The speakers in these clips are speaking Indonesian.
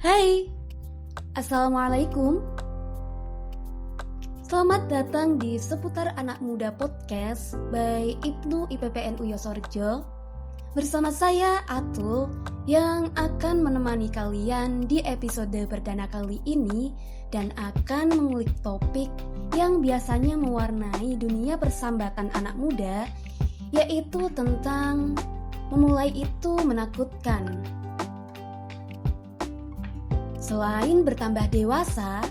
Hai, Assalamualaikum. Selamat datang di Seputar Anak Muda Podcast by Ibnu IPPNU Yosorjo. Bersama saya Atul yang akan menemani kalian di episode perdana kali ini dan akan mengulik topik yang biasanya mewarnai dunia persambatan anak muda, yaitu tentang memulai itu menakutkan. Selain bertambah dewasa,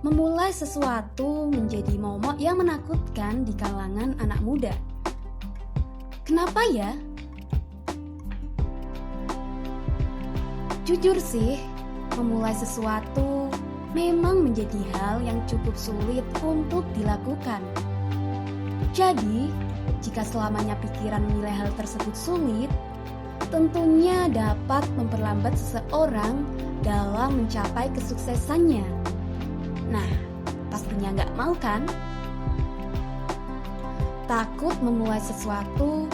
memulai sesuatu menjadi momok yang menakutkan di kalangan anak muda. Kenapa ya? Jujur sih, memulai sesuatu memang menjadi hal yang cukup sulit untuk dilakukan. Jadi, jika selamanya pikiran menilai hal tersebut sulit, tentunya dapat memperlambat seseorang dalam mencapai kesuksesannya. Nah, pastinya nggak mau kan? Takut memulai sesuatu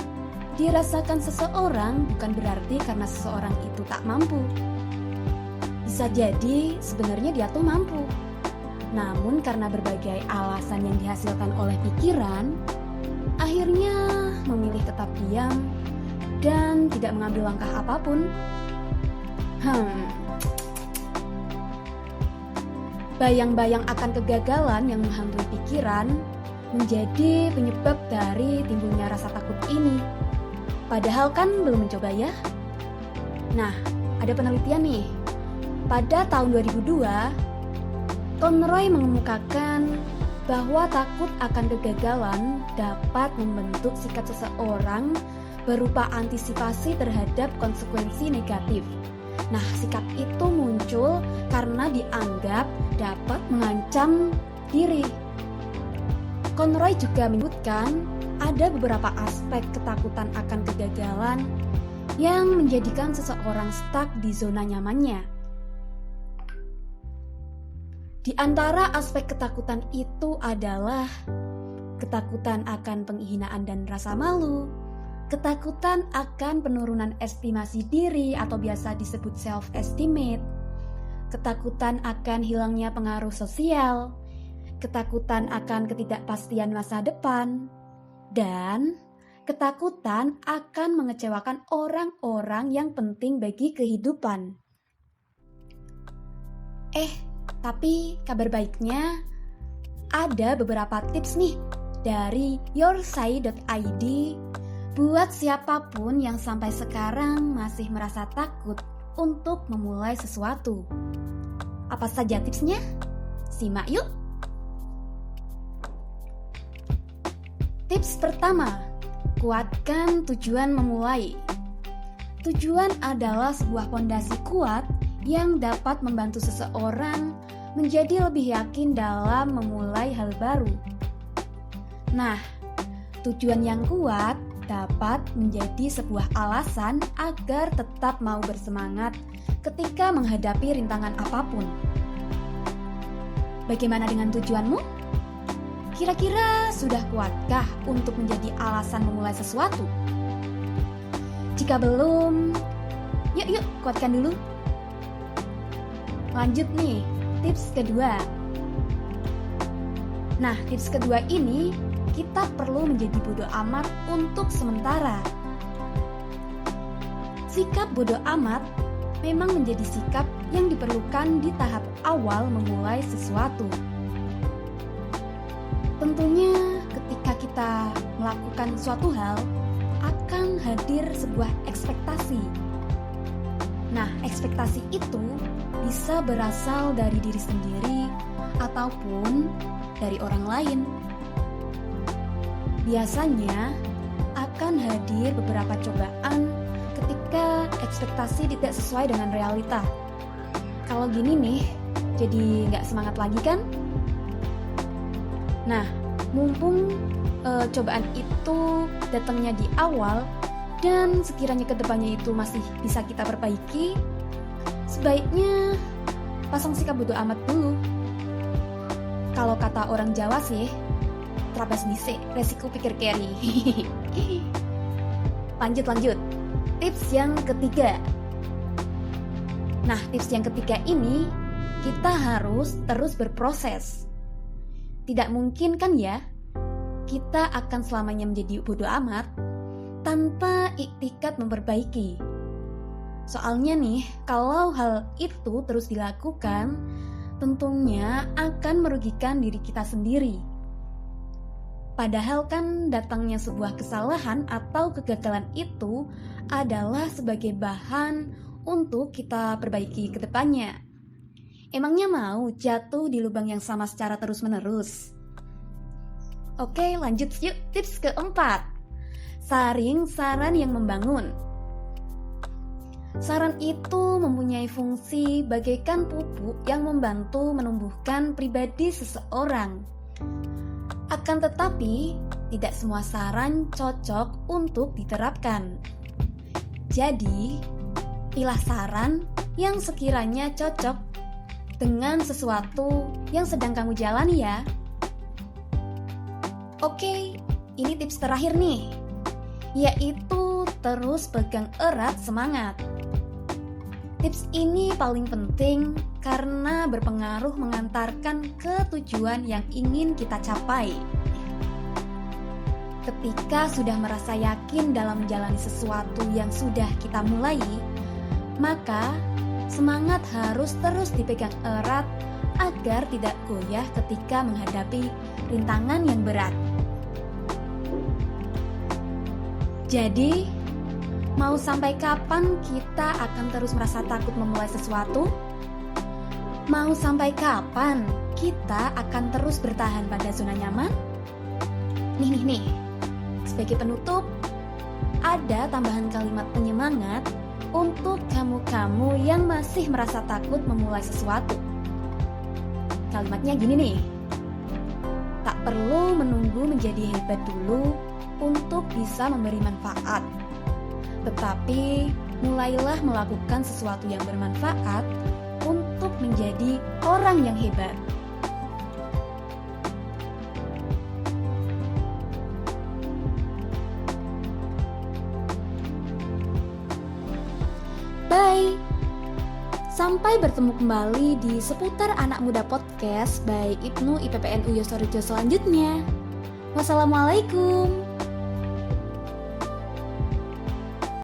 dirasakan seseorang bukan berarti karena seseorang itu tak mampu. Bisa jadi sebenarnya dia tuh mampu. Namun karena berbagai alasan yang dihasilkan oleh pikiran, akhirnya memilih tetap diam dan tidak mengambil langkah apapun. Bayang-bayang akan kegagalan yang menghantui pikiran menjadi penyebab dari timbulnya rasa takut ini. Padahal kan belum mencoba ya. Nah, ada penelitian nih. Pada tahun 2002, Conroy mengemukakan bahwa takut akan kegagalan dapat membentuk sikap seseorang berupa antisipasi terhadap konsekuensi negatif. Nah, sikap itu muncul karena dianggap dapat mengancam diri. Conroy juga menyebutkan ada beberapa aspek ketakutan akan kegagalan yang menjadikan seseorang stuck di zona nyamannya. Di antara aspek ketakutan itu adalah ketakutan akan penghinaan dan rasa malu, ketakutan akan penurunan estimasi diri atau biasa disebut self-estimate, ketakutan akan hilangnya pengaruh sosial, ketakutan akan ketidakpastian masa depan, dan ketakutan akan mengecewakan orang-orang yang penting bagi kehidupan. Tapi kabar baiknya ada beberapa tips nih dari yoursay.id buat siapapun yang sampai sekarang masih merasa takut untuk memulai sesuatu. Apa saja tipsnya? Simak yuk! Tips pertama, kuatkan tujuan memulai. Tujuan adalah sebuah fondasi kuat yang dapat membantu seseorang menjadi lebih yakin dalam memulai hal baru. Nah, tujuan yang kuat dapat menjadi sebuah alasan agar tetap mau bersemangat ketika menghadapi rintangan apapun. Bagaimana dengan tujuanmu? Kira-kira sudah kuatkah untuk menjadi alasan memulai sesuatu? Jika belum, yuk kuatkan dulu. Lanjut nih, tips kedua. Nah, tips kedua ini kita perlu menjadi bodoh amat untuk sementara. Sikap bodoh amat memang menjadi sikap yang diperlukan di tahap awal memulai sesuatu. Tentunya ketika kita melakukan suatu hal, akan hadir sebuah ekspektasi. Nah, ekspektasi itu bisa berasal dari diri sendiri ataupun dari orang lain. Biasanya akan hadir beberapa cobaan ketika ekspektasi tidak sesuai dengan realita. Kalau gini nih, jadi nggak semangat lagi kan? Nah, mumpung cobaan itu datangnya di awal dan sekiranya kedepannya itu masih bisa kita perbaiki, sebaiknya pasang sikap bodo amat dulu. Kalau kata orang Jawa sih, terabas dhisik, resiko pikir keri. Lanjut. Tips yang ketiga, Nah, tips yang ketiga ini, kita harus terus berproses. Tidak mungkin kan ya, kita akan selamanya menjadi bodoh amat tanpa iktikat memperbaiki. Soalnya nih, kalau hal itu terus dilakukan, tentunya akan merugikan diri kita sendiri. Padahal kan datangnya sebuah kesalahan atau kegagalan itu adalah sebagai bahan untuk kita perbaiki ke depannya. Emangnya mau jatuh di lubang yang sama secara terus-menerus? Oke, lanjut yuk tips keempat. Saring saran yang membangun. Saran itu mempunyai fungsi bagaikan pupuk yang membantu menumbuhkan pribadi seseorang. Akan tetapi, tidak semua saran cocok untuk diterapkan. Jadi, pilih saran yang sekiranya cocok dengan sesuatu yang sedang kamu jalani ya. Oke, ini tips terakhir nih, yaitu terus pegang erat semangat. Tips ini paling penting karena berpengaruh mengantarkan ke tujuan yang ingin kita capai. Ketika sudah merasa yakin dalam menjalani sesuatu yang sudah kita mulai, maka semangat harus terus dipegang erat agar tidak goyah ketika menghadapi rintangan yang berat. Jadi, mau sampai kapan kita akan terus merasa takut memulai sesuatu? Mau sampai kapan kita akan terus bertahan pada zona nyaman? Nih. Sebagai penutup, ada tambahan kalimat penyemangat untuk kamu-kamu yang masih merasa takut memulai sesuatu. Kalimatnya gini nih. Tak perlu menunggu menjadi hebat dulu untuk bisa memberi manfaat. Tetapi, mulailah melakukan sesuatu yang bermanfaat untuk menjadi orang yang hebat. Bye. Sampai bertemu kembali di Seputar Anak Muda Podcast by Ibnu IPPN Uyo Sorjo selanjutnya. Wassalamualaikum.